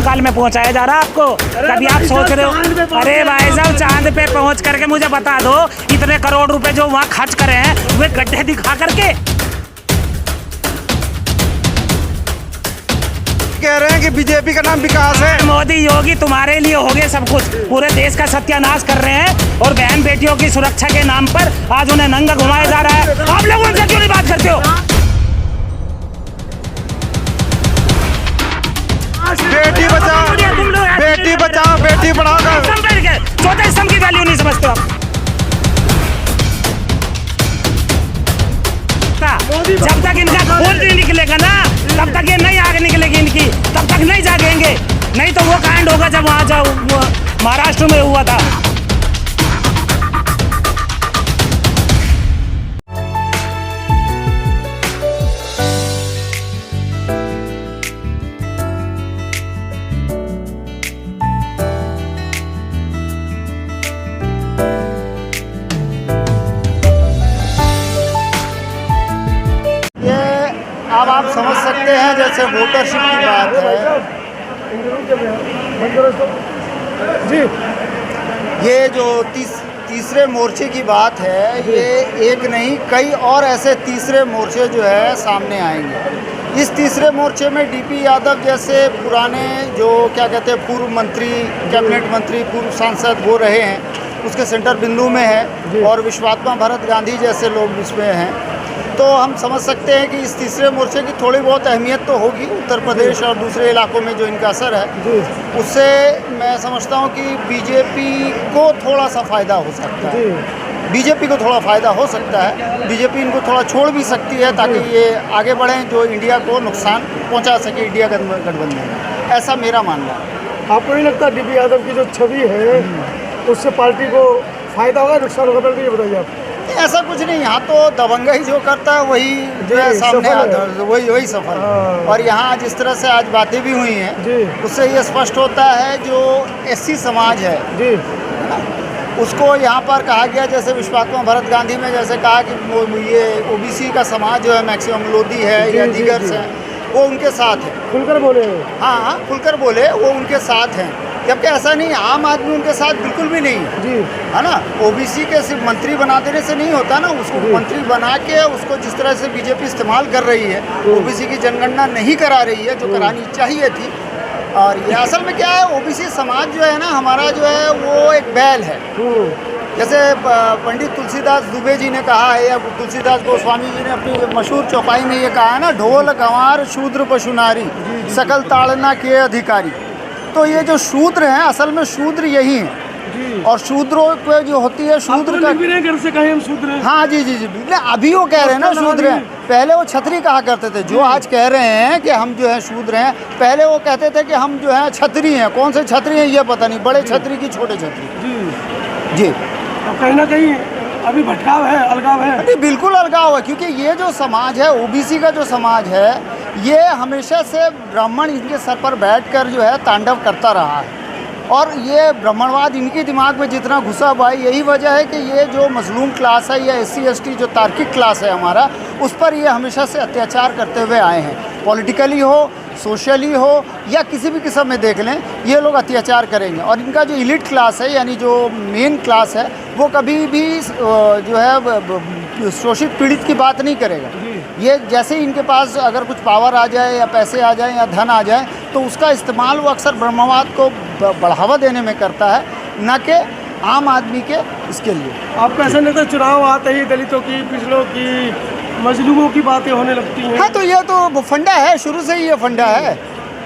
महाकाल में पहुंचाया जा रहा है आपको? कभी आप सोच रहे हो? अरे भाई साहब, चांद पे पहुंच करके मुझे बता दो, इतने करोड़ रुपए जो वहाँ खर्च करे हैं वे गड्ढे दिखा करके कह रहे हैं कि बीजेपी का नाम विकास है। मोदी योगी तुम्हारे लिए हो गए सब कुछ, पूरे देश का सत्यानाश कर रहे हैं और बहन बेटियों की सुरक्षा के नाम पर आज उन्हें नंगा घुमाया जा रहा है। आप लोग उनसे क्यों नहीं बात करते हो? बेटी बचाओ बेटी पढ़ाओ का चौथे स्तंभ की वैल्यू नहीं समझते आप। जब तक इनका खून नहीं निकलेगा ना, तब तक ये नहीं आग निकलेगी इनकी, तब तक नहीं जागेंगे। नहीं तो वो कांड होगा जब वहाँ जाओ महाराष्ट्र में हुआ था। अब आप समझ सकते हैं जैसे वोटरशिप की बात है जी, ये जो तीसरे मोर्चे की बात है, ये एक नहीं कई और ऐसे तीसरे मोर्चे जो है सामने आएंगे। इस तीसरे मोर्चे में डीपी यादव जैसे पुराने जो क्या कहते हैं पूर्व मंत्री, कैबिनेट मंत्री, पूर्व सांसद वो रहे हैं, उसके सेंटर बिंदु में है, और विश्वात्मा भरत गांधी जैसे लोग इसमें हैं। तो हम समझ सकते हैं कि इस तीसरे मोर्चे की थोड़ी बहुत अहमियत तो होगी उत्तर प्रदेश और दूसरे इलाकों में जो इनका असर है, उससे मैं समझता हूं कि बीजेपी को थोड़ा सा फ़ायदा हो सकता है। बीजेपी को थोड़ा फ़ायदा हो सकता है, बीजेपी इनको थोड़ा छोड़ भी सकती है ताकि ये आगे बढ़ें, जो इंडिया को नुकसान पहुंचा सके इंडिया गठबंधन में, ऐसा मेरा मानना है। आपको नहीं लगता डीपी यादव की जो छवि है उससे पार्टी को फ़ायदा होगा, नुकसान होगा? ये बताइए आप। ऐसा कुछ नहीं, यहाँ तो दबंगई जो करता है वही जो है सामने आता है, वही सफल है। और यहाँ जिस तरह से आज बातें भी हुई हैं, उससे ये स्पष्ट होता है जो एससी समाज है जी, उसको यहाँ पर कहा गया, जैसे विश्वात्मा भरत गांधी में जैसे कहा कि ये ओबीसी का समाज जो है मैक्सिमम लोधी है या दीगर से, वो उनके साथ है। खुलकर बोले, हाँ खुलकर बोले, वो उनके साथ हैं। जबकि ऐसा नहीं, आम आदमी उनके साथ बिल्कुल भी नहीं है जी, है ना। ओबीसी के सिर्फ मंत्री बना देने से नहीं होता ना, उसको मंत्री बना के उसको जिस तरह से बीजेपी इस्तेमाल कर रही है, ओबीसी की जनगणना नहीं करा रही है जो करानी चाहिए थी। और ये असल में क्या है, ओबीसी समाज जो है ना हमारा, जो है वो एक बैल है। जैसे पंडित तुलसीदास दुबे जी ने कहा है, या तुलसीदास गोस्वामी जी ने अपनी मशहूर चौपाई में ये कहा है ना, ढोल गंवार शूद्र पशुनारी सकल ताड़ना के अधिकारी। तो ये जो शूद्र हैं, असल में शूद्र यही हैं, और शूद्रों को जो होती है शूद्र का घर से कहें हम शूद्र हैं। हाँ जी, अभी वो कह रहे हैं ना शूद्र हैं, पहले वो छत्री कहा करते थे। जो आज कह रहे हैं कि हम जो है शूद्र हैं, पहले वो कहते थे कि हम जो है छत्री हैं। कौन से छत्री हैं ये पता नहीं, बड़े छत्री की छोटे छत्री जी। तो कहीं ना कहीं अभी भटकाव है, अलगाव है। नहीं, बिल्कुल अलगाव है, क्योंकि ये जो समाज है, ओबीसी का जो समाज है, ये हमेशा से ब्राह्मण इनके सर पर बैठकर जो है तांडव करता रहा है, और ये ब्राह्मणवाद इनके दिमाग में जितना घुसा हुआ है, यही वजह है कि ये जो मजलूम क्लास है या एससी एसटी जो तार्किक क्लास है हमारा, उस पर ये हमेशा से अत्याचार करते हुए आए हैं। पॉलिटिकली हो, सोशली हो, या किसी भी किस्म में देख लें, ये लोग अत्याचार करेंगे। और इनका जो इलीट क्लास है, यानी जो मेन क्लास है, वो कभी भी जो है शोषित पीड़ित की बात नहीं करेगा। ये जैसे ही इनके पास अगर कुछ पावर आ जाए या पैसे आ जाए या धन आ जाए, तो उसका इस्तेमाल वो अक्सर ब्रह्मवाद को बढ़ावा देने में करता है, न कि आम आदमी के इसके लिए। आपको ऐसा नहीं लगता चुनाव आते ही दलितों की, पिछड़ों की, मजलूमों की बातें होने लगती हैं? हाँ, तो ये तो फंडा है, शुरू से ही ये फंडा है।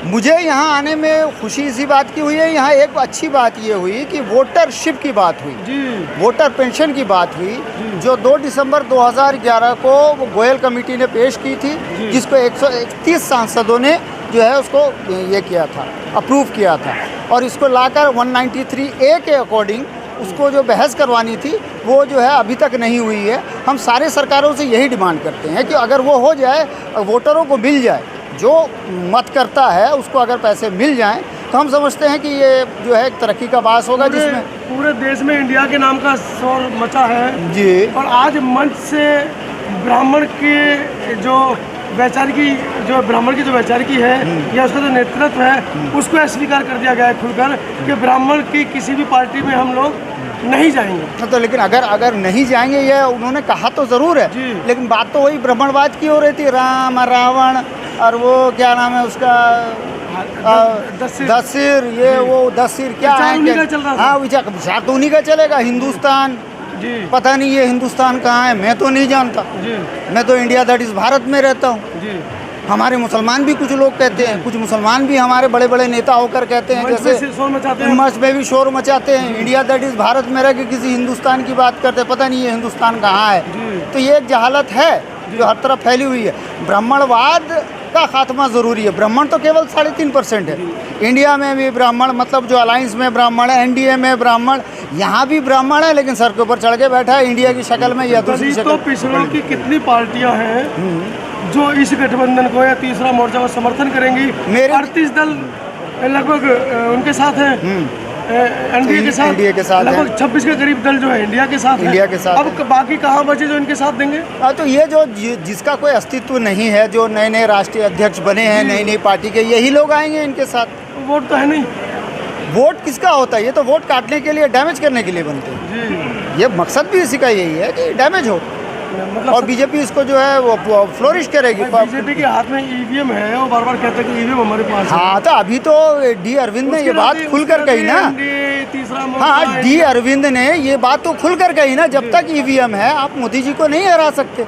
मुझे यहाँ आने में खुशी इसी बात की हुई है, यहाँ एक अच्छी बात ये हुई कि वोटरशिप की बात हुई जी, वोटर पेंशन की बात हुई, जो 2 दिसंबर 2011 को गोयल कमेटी ने पेश की थी, जिसको 131 सांसदों ने जो है उसको ये किया था, अप्रूव किया था, और इसको लाकर 193A के अकॉर्डिंग उसको जो बहस करवानी थी वो जो है अभी तक नहीं हुई है। हम सारे सरकारों से यही डिमांड करते हैं कि अगर वो हो जाए, वोटरों को मिल जाए, जो मत करता है उसको अगर पैसे मिल जाएं, तो हम समझते हैं कि ये जो है एक तरक्की का बास होगा, जिसमें पूरे देश में इंडिया के नाम का शोर मचा है जी। और आज मंच से ब्राह्मण के जो वैचारिकी जो ब्राह्मण की जो वैचारिकी है या उसका जो नेतृत्व है उसको अस्वीकार कर दिया गया है खुलकर कि ब्राह्मण की किसी भी पार्टी में हम लोग नहीं जाएंगे। तो लेकिन अगर नहीं जाएंगे, ये उन्होंने कहा तो ज़रूर है, लेकिन बात तो वही ब्राह्मणवाद की हो रही थी, राम रावण और वो क्या नाम है उसका दसिर, ये वो दसिर क्या है, हाँ विचार तो उन्हीं का चलेगा। हिंदुस्तान पता नहीं ये हिंदुस्तान कहाँ है, मैं तो नहीं जानता। मैं तो इंडिया दैट इज़ भारत में रहता हूँ। हमारे मुसलमान भी कुछ लोग कहते हैं, कुछ मुसलमान भी हमारे बड़े बड़े नेता होकर कहते हैं, जैसे मंच में भी शोर मचाते हैं, इंडिया दैट इज़ भारत में रह के किसी हिंदुस्तान की बात करते हैं, पता नहीं ये हिंदुस्तान कहाँ है। तो ये एक जहालत है जो हर तरफ फैली हुई है। ब्राह्मणवाद का खात्मा ज़रूरी है। ब्राह्मण तो केवल 3.5% है। इंडिया में भी ब्राह्मण, मतलब जो अलायंस में ब्राह्मण है, एनडीए में ब्राह्मण, यहाँ भी ब्राह्मण है, लेकिन सर के ऊपर चढ़ के बैठा है इंडिया की शक्ल में या दूसरी शक्ल। तो पिछड़ों की कितनी पार्टियां हैं जो इस गठबंधन को या तीसरा मोर्चा को समर्थन करेंगी? मेरे 38 दल लगभग उनके साथ हैं, एनडीए के साथ लगभग 26 के करीब दल जो है इंडिया के साथ अब बाकी कहाँ बचे जो इनके साथ देंगे? तो ये जो जिसका कोई अस्तित्व नहीं है, जो नए नए राष्ट्रीय अध्यक्ष बने हैं नई नई पार्टी के, यही लोग आएंगे इनके साथ। वोट तो है नहीं। वोट किसका होता है? ये तो वोट काटने के लिए, डैमेज करने के लिए बनते हैं। ये मकसद भी इसी का यही है कि डैमेज हो, मतलब और बीजेपी इसको जो है वो फ्लोरिश करेगी। बीजेपी के हाथ में ईवीएम है, वो बार बार कहते हैं कि ईवीएम हमारे पास है। हाँ, तो अभी तो डी अरविंद ने ये बात खुलकर कही ना। हाँ, डी अरविंद ने ये बात तो खुलकर कही ना, जब तक ईवीएम है आप मोदी जी को नहीं हरा सकते।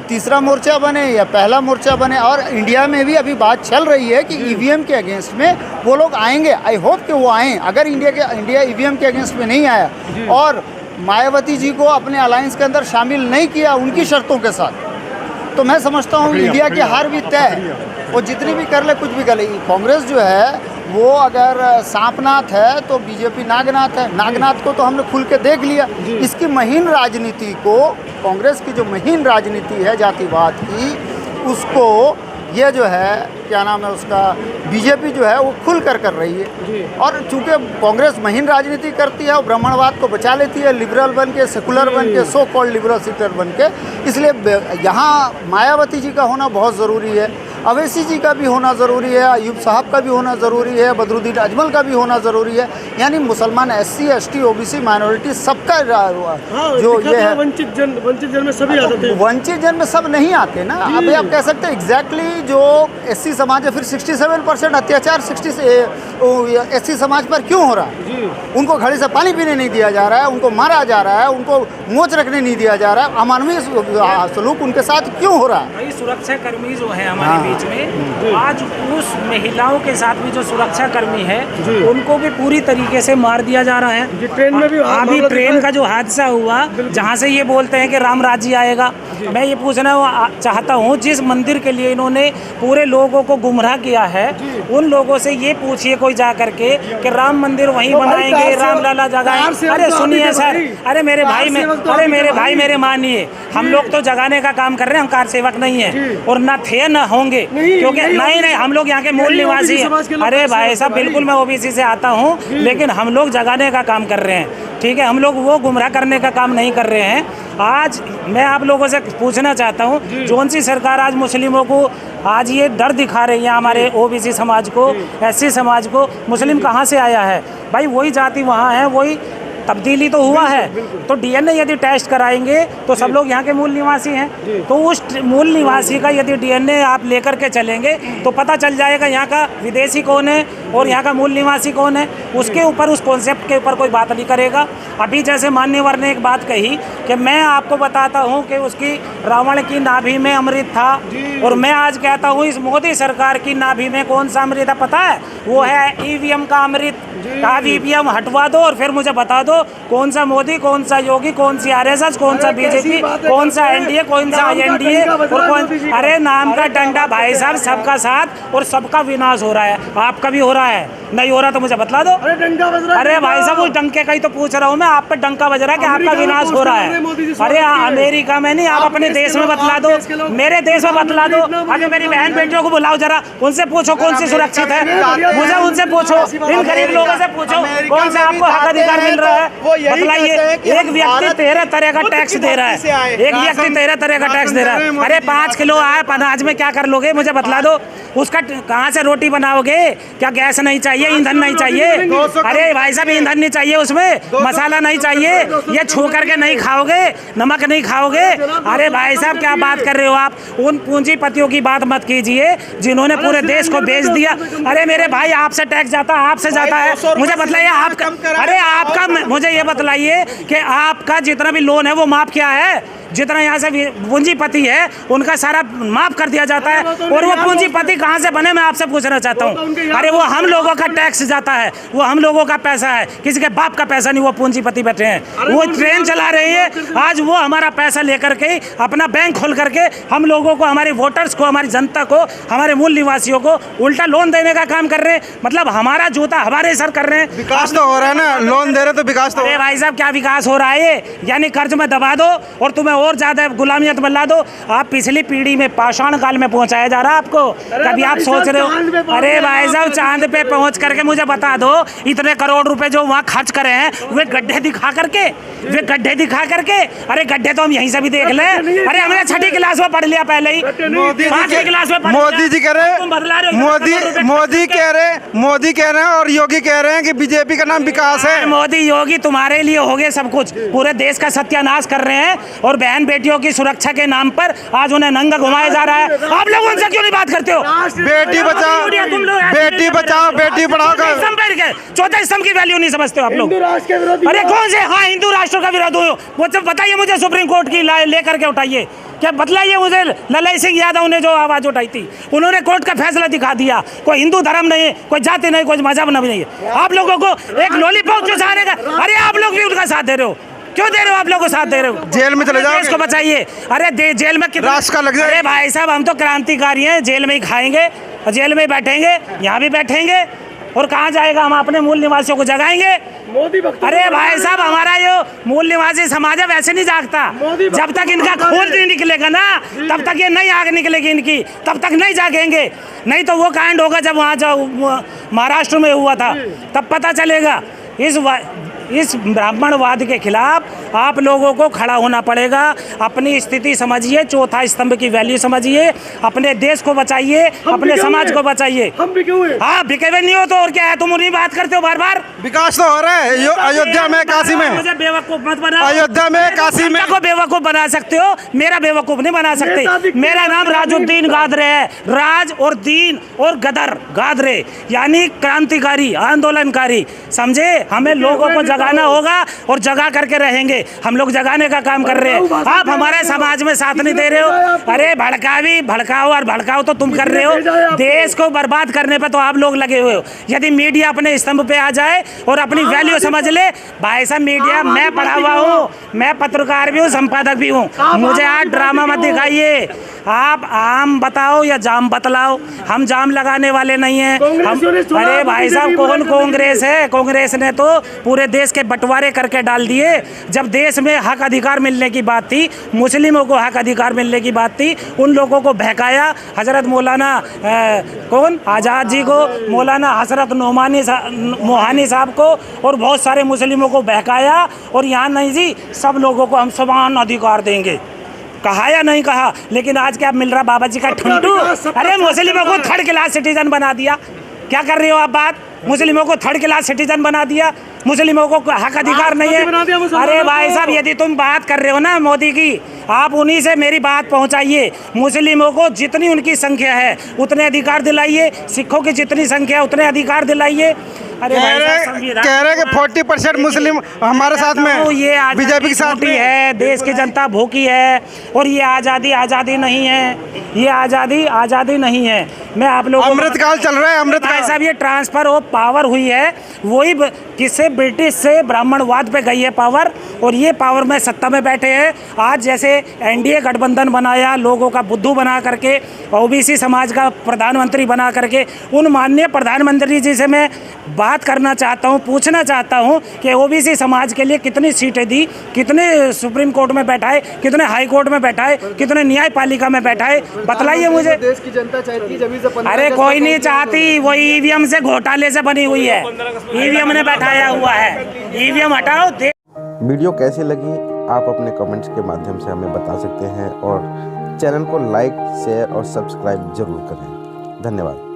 तीसरा मोर्चा बने या पहला मोर्चा बने, और इंडिया में भी अभी बात चल रही है कि ईवीएम के अगेंस्ट में वो लोग आएंगे। आई होप कि वो आएँ। अगर इंडिया ईवीएम के अगेंस्ट में नहीं आया और मायावती जी को अपने अलायंस के अंदर शामिल नहीं किया उनकी शर्तों के साथ, तो मैं समझता हूँ इंडिया की हार भी तय है। वो जितनी भी कर ले, कुछ भी कर ले। कांग्रेस जो है वो अगर सांपनाथ है तो बीजेपी नागनाथ है। नागनाथ को तो हमने खुल के देख लिया। इसकी महीन राजनीति को, कांग्रेस की जो महीन राजनीति है जातिवाद की, उसको ये जो है क्या नाम है उसका, बीजेपी जो है वो खुल कर रही है। और चूंकि कांग्रेस महीन राजनीति करती है और ब्राह्मणवाद को बचा लेती है, लिबरल बन के, सेकुलर बन के, सो कॉल्ड लिबरल सेकुलर बन के, इसलिए यहाँ मायावती जी का होना बहुत ज़रूरी है, अवैसी जी का भी होना ज़रूरी है, अयूब साहब का भी होना ज़रूरी है, बदरुद्दीन अजमल का भी होना ज़रूरी है। यानी मुसलमान, SC, ST, OBC माइनॉरिटी सबका जो ये है, वंचित जन में सभी आते हैं। वंचित जन में सब नहीं आते ना। अभी आप कह सकते हैं एग्जैक्टली जो SC समाज है, फिर 67% अत्याचार SC समाज पर क्यों हो रहा है? उनको घड़े से पानी पीने नहीं दिया जा रहा है, उनको मारा जा रहा है, उनको मोच रखने नहीं दिया जा रहा है, अमानवीय सलूक उनके साथ क्यों हो रहा है? सुरक्षा कर्मी जो है हमारे बीच में, आज उस महिलाओं के साथ भी जो सुरक्षा कर्मी है उनको भी पूरी तरीके से मार दिया जा रहा है। ट्रेन में भी अभी ट्रेन का जो हादसा हुआ, जहाँ से ये बोलते हैं कि राम राज्य आएगा, मैं ये पूछना चाहता हूँ, जिस मंदिर के लिए इन्होंने पूरे लोगों को गुमराह किया है, उन लोगों से ये पूछिए कोई जा करके कि राम मंदिर वहीं बनाएंगे, रामलला जगाएंगे। अरे सुनिए सर, अरे मेरे भाई मेरे मानिए, हम लोग तो जगाने का काम कर रहे हैं, हम कार सेवक नहीं है और ना थे ना होंगे, क्योंकि नहीं हम लोग यहाँ के मूल निवासी हैं। अरे भाई साहब, बिल्कुल मैं OBC से आता हूँ, लेकिन हम लोग जगाने का काम कर रहे हैं, ठीक है? हम लोग वो गुमराह करने का काम नहीं कर रहे हैं। आज मैं आप लोगों से पूछना चाहता हूँ, जौन सी सरकार आज मुस्लिमों को आज ये डर दिखा रही है, हमारे OBC समाज को, SC समाज को, मुस्लिम कहाँ से आया है भाई? वही जाति वहाँ है, वही तब्दीली तो हुआ है। तो DNA यदि टेस्ट कराएंगे तो सब लोग यहाँ के मूल निवासी हैं, तो उस मूल निवासी का यदि DNA आप लेकर के चलेंगे तो पता चल जाएगा यहाँ का विदेशी कौन है और यहाँ का मूल निवासी कौन है। उसके ऊपर, उस कॉन्सेप्ट के ऊपर कोई बात नहीं करेगा। अभी जैसे मान्यवर ने एक बात कही कि मैं आपको बताता हूँ कि उसकी रावण की नाभि में अमृत था, और मैं आज कहता हूँ इस मोदी सरकार की नाभि में कौन सा अमृत है पता है? वो है EVM का अमृत। आप EVM हटवा दो और फिर मुझे बता दो कौन सा मोदी, कौन सा योगी, कौन सी RSS, कौन सा BJP, कौन सा NDA, कौन सा INDA और कौन, अरे नाम का डंडा भाई साहब, सबका साथ और सबका विनाश हो रहा है। आपका भी हो रहा रहा है, नहीं हो रहा तो मुझे बतला दो। अरे डंका बज रहा है। अरे भाई साहब, उस डंके का ही तो पूछ रहा हूँ मैं, आप पे डंका बज रहा है कि आपका विनाश हो रहा है। अरे अमेरिका में नहीं, आप अपने देश में बतला दो, मेरे देश में बतला दो। अरे मेरी बहन बेटियों को बुलाओ जरा, उनसे पूछो कौन सी सुरक्षित है, मुझे उनसे पूछो, इन गरीब लोगों से पूछो कौन सा आपको हक अधिकार मिल रहा है, बतलाइए। एक व्यक्ति 13 तरह का टैक्स दे रहा है, एक व्यक्ति 13 तरह का टैक्स दे रहा है। अरे 5 किलो आए अनाज में क्या कर लोगे, मुझे बतला दो। उसका कहाँ से रोटी बनाओगे? क्या गैस नहीं चाहिए, ईंधन नहीं चाहिए? अरे भाई साहब, ईंधन नहीं चाहिए, उसमें मसाला नहीं चाहिए, ये छू करके नहीं खाओगे, नमक नहीं खाओगे? अरे भाई साहब, क्या बात कर रहे हो आप? उन पूंजीपतियों की बात मत कीजिए जिन्होंने पूरे देश को बेच दिया। अरे मेरे भाई, आपसे टैक्स जाता है, आपसे जाता है, मुझे बतलाइए आपका। अरे आपका, मुझे ये बतलाइए कि आपका जितना भी लोन है वो माफ किया है? जितना यहाँ से पूंजीपति है उनका सारा माफ कर दिया जाता है, और वो पूंजीपति कहाँ से बने, मैं आपसे पूछना चाहता हूँ। अरे वो हम लोगों का टैक्स जाता है, वो हम लोगों का पैसा है, किसी के बाप का पैसा नहीं। वो पूंजीपति बैठे हैं, वो ट्रेन चला रहे हैं, आज वो हमारा पैसा लेकर के अपना बैंक खोल करके हम लोगों को, हमारे वोटर्स को, हमारी जनता को, हमारे मूल निवासियों को उल्टा लोन देने का काम कर रहे हैं। मतलब हमारा जूता हमारे सर कर रहे हैं। विकास तो हो रहा है ना, लोन दे रहे तो विकास तो। अरे भाई साहब, क्या विकास हो रहा है? यानी कर्ज में दबा दो और तुम्हें और ज्यादा गुलामियत में ला दो। आप पिछली पीढ़ी में, पाषाण काल में पहुंचाया जा रहा है आपको। कभी आप सोच रहे हो? अरे भाई साहब, चांद पे पहुंच करके मुझे बता दो, इतने करोड़ रुपए जो वहाँ खर्च करे हैं, वे गड्ढे दिखा करके, वे गड्ढे दिखा करके। अरे गड्ढे तो हम यहीं से भी देख लें। अरे हमने 6ठी क्लास में पढ़ लिया पहले ही, 5वीं क्लास में पढ़ लिया। मोदी जी कह रहे, मोदी कह रहे हैं और योगी कह रहे हैं कि बीजेपी का नाम विकास है। मोदी योगी तुम्हारे लिए हो गए सब कुछ, पूरे देश का सत्यानाश कर रहे हैं, और बहन बेटियों की सुरक्षा के नाम पर आज उन्हें नंगा घुमाया जा रहा है। आप लोग उनसे क्यों नहीं बात करते हो? बेटी बचाओ, बेटी बचाओ, बेटी पढ़ाओ का चौथा स्तंभ की वैल्यू नहीं समझते हो आप लोग? अरे कौन से, हाँ, हिंदू राष्ट्र का विरोध हो, वो सब बताइए मुझे, सुप्रीम कोर्ट की लेकर के उठाइए, क्या बतलाइए मुझे। ललाई सिंह यादव ने जो आवाज उठाई थी, उन्होंने कोर्ट का फैसला दिखा दिया। कोई हिंदू धर्म नहीं है, कोई जाति नहीं, कोई मजहब नहीं है। आप लोगों को एक लॉलीपॉप जो चाहने का, अरे आप लोग भी उनका साथ दे रहे हो। क्यों दे रहे हो? आप लोगों को साथ दे रहे हो। जेल में चले जाओ, इसको बचाइए। अरे जेल में कितना राष्ट्र का लग जाए। अरे भाई साहब, हम तो क्रांतिकारी हैं, जेल में ही खाएंगे, जेल में ही बैठेंगे, यहाँ भी बैठेंगे, और कहाँ जाएगा? हम अपने मूल निवासियों को जगाएंगे। अरे भाई साहब, हमारा जो मूल निवासी समाज है वैसे नहीं जागता। जब तक इनका खून नहीं निकलेगा ना, तब तक ये नई आग निकलेगी इनकी, तब तक नहीं जागेंगे। नहीं तो वो कांड होगा जब वहाँ जो महाराष्ट्र में हुआ था, तब पता चलेगा। इस ब्राह्मणवाद के खिलाफ आप लोगों को खड़ा होना पड़ेगा। अपनी स्थिति समझिए, चौथा स्तंभ की वैल्यू समझिए, अपने देश को बचाइए, अपने समाज को बचाइए। हम बिके हुए, हाँ, बिके हुए नहीं हो तो और क्या है? तुम उन्हीं बात करते हो बार बार। विकास तो हो रहा है अयोध्या में, काशी में। मुझे बेवकूफ मत बना। अयोध्या में, काशी में को बेवकूफ बना सकते हो, मेरा बेवकूफ नहीं बना सकते। मेरा नाम राजुद्दीन गादरे है, राज और दीन और गदर गादरे, यानी क्रांतिकारी, आंदोलनकारी, समझे? हमें लोगों को जगाना होगा और जगा करके रहेंगे। हम लोग जगाने का काम कर रहे हैं। आप हमारे समाज में साथ नहीं दे रहे हो। अरे भड़काओ और भड़काओ तो तुम कर रहे हो। देश को बर्बाद करने पे तो आप लोग लगे हुए हो। यदि मीडिया अपने स्तंभ पे आ जाए और अपनी वैल्यू समझ ले, भाई साहब, मीडिया, मैं पढ़ा हुआ हूँ, मैं पत्रकार भी हूँ, संपादक भी हूँ, मुझे आज ड्रामा मत दिखाइए। आप आम बताओ या जाम बतलाओ, हम जाम लगाने वाले नहीं हैं। अरे भाई साहब, कौन कांग्रेस है? कांग्रेस ने तो पूरे देश के बंटवारे करके डाल दिए। जब देश में हक अधिकार मिलने की बात थी, मुस्लिमों को हक अधिकार मिलने की बात थी, उन लोगों को बहकाया। हजरत मौलाना कौन आज़ाद जी को, मौलाना हजरत मोहानी साहब को, और बहुत सारे मुस्लिमों को बहकाया। और यहाँ नहीं जी, सब लोगों को हम समान अधिकार देंगे, कहा या नहीं कहा? लेकिन आज क्या मिल रहा? बाबा जी का ठुंटू। अरे मुस्लिमों को 3rd क्लास सिटीजन बना दिया। क्या कर रहे हो आप बात? मुस्लिमों को 3rd क्लास सिटीजन बना दिया, मुस्लिमों को हक अधिकार नहीं है। अरे भाई साहब, यदि तुम बात कर रहे हो ना मोदी की, आप उन्हीं से मेरी बात पहुंचाइए। मुस्लिमों को जितनी उनकी संख्या है उतने अधिकार दिलाइए, सिखों की जितनी संख्या है उतने अधिकार दिलाइए। अरे कह रहे कि 40% मुस्लिम हमारे साथ में, ये बीजेपी के साथ में है। देश की जनता भूखी है, और ये आज़ादी नहीं है, ये आज़ादी नहीं है। मैं आप लोगों अमृतकाल चल रहा है, अमृतकाल साहब, ये ट्रांसफर ऑफ पावर हुई है, वही किससे ब्रिटिश से ब्राह्मणवाद पे गई है पावर, और ये पावर में सत्ता में बैठे हैं। आज जैसे एनडीए गठबंधन बनाया, लोगों का बुद्धू बना करके, ओबीसी समाज का प्रधानमंत्री बना करके, उन माननीय प्रधानमंत्री जी से मैं बात करना चाहता हूँ, पूछना चाहता हूँ कि ओबीसी समाज के लिए कितनी सीटें दी, कितने सुप्रीम कोर्ट में बैठाए, कितने हाई कोर्ट में बैठाए, कितने न्यायपालिका में बैठाए, बतलाइए मुझे। देश की जनता चाहती जब से 15 अरे कोई नहीं चाहती, वो ईवीएम से घोटाले से बनी हुई है, ईवीएम ने बैठाया हुआ है। ईवीएम हटाओ। वीडियो कैसी लगी आप अपने कमेंट्स के माध्यम से हमें बता सकते हैं, और चैनल को लाइक, शेयर और सब्सक्राइब जरूर करें। धन्यवाद।